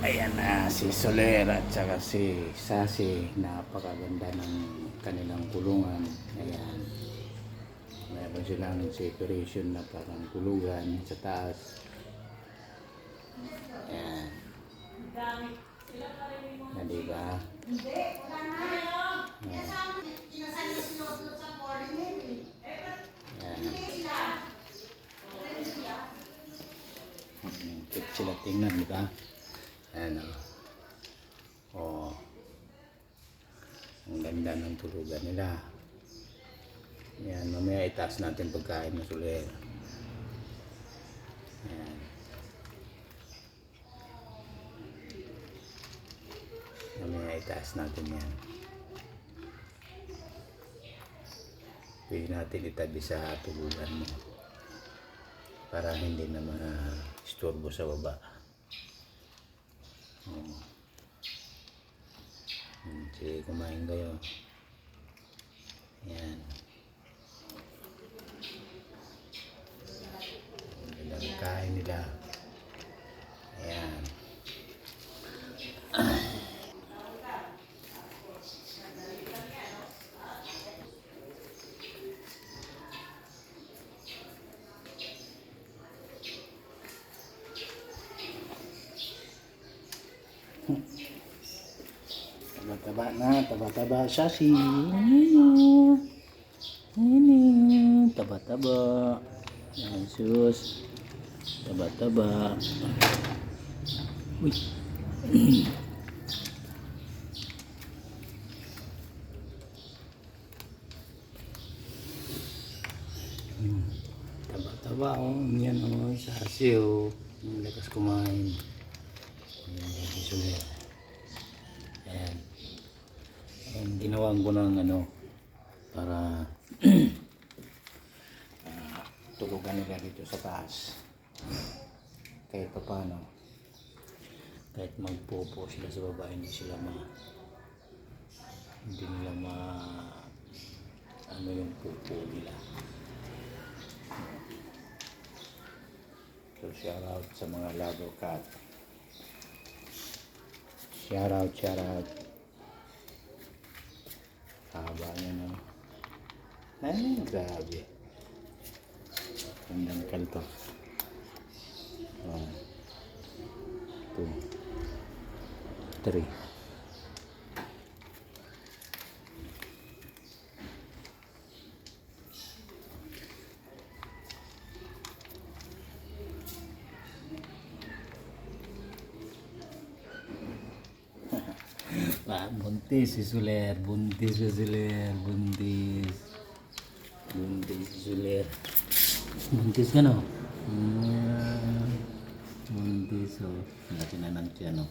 Ayan na si Soler at saka si Sasi. Napakaganda ng kanilang kulungan. Ayan. Meron silang separation na parang kulugan sa taas. Ayan. Na diba? Ayan. Cute sila tingnan, diba? Ayan o. Oh. Ang ganda ng tulugan nila. Ayan, mamaya itaas natin pagkain ng Soler. Ayan. Mamaya itaas natin yan. Pwede natin itabi sa tulugan mo para hindi na ma-istorbo sa baba. Sige, kumain kayo. Ayan. Ang kain nila. Ayan. Taba-taba na, taba-taba siya si ini, taba-taba. Ayan, sus. Taba-taba. Uy. Taba-taba oh, yan oh, Sasi oh. Lakas kumain. Ayan, si Soler. Ayan. Ayan, ginawan ko ng ano para tulugan nila dito sa taas. Kahit pa paano, kahit magpupo sila sa baba, hindi nila ano yung pupo nila. So shout out sa mga lover cat. Shout out. Haba niya no. Ay, grabe. Gandang kalto. 1, 2, 3. Buntis si Soler, buntis si Soler. Buntis ka no? Buntis o. Laki na ng tiyan o.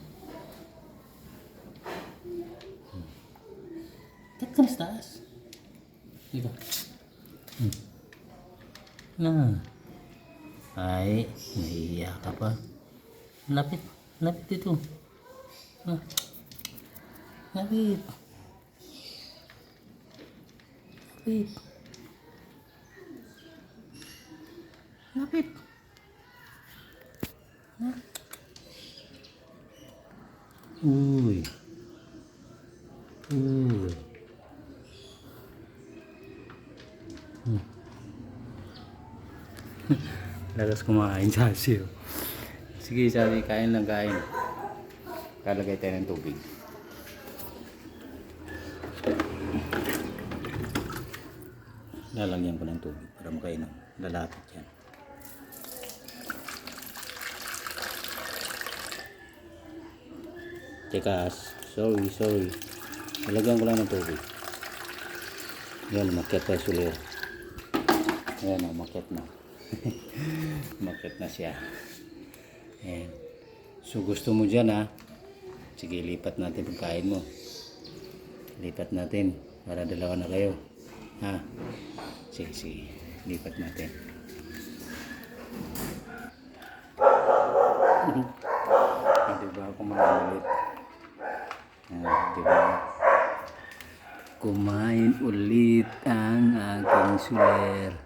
Kat ka na sa taas. Dito. Ay, nahihiya ka pa. Lapit dito. Lapit. Uy. Lakas kumain Sasi. Sige Sasi, kain. Kalagay tayo ng tubig. Lalagyan ko ng tubig para makainom. Lalapit yan. Tekas, sorry. Lalagyan ko lang ng tubig. Yan, umakyat tayo Soler. Yan, umakyat na. Umakyat na siya. Ayan. So gusto mo dyan ha. Sige, lipat natin pagkain mo. Lipat natin para dalawa na kayo. Ha? Sige. Lipat natin. Diba kumain ulit? Diba? Kumain ulit ang aking Soler.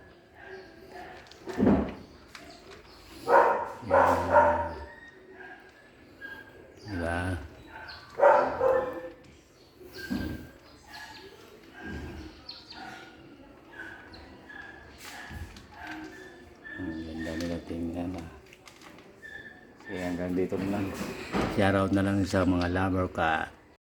Diba? dami na tingnan na. Kaya hanggang dito na lang. Shoutout na lang sa mga lover cat.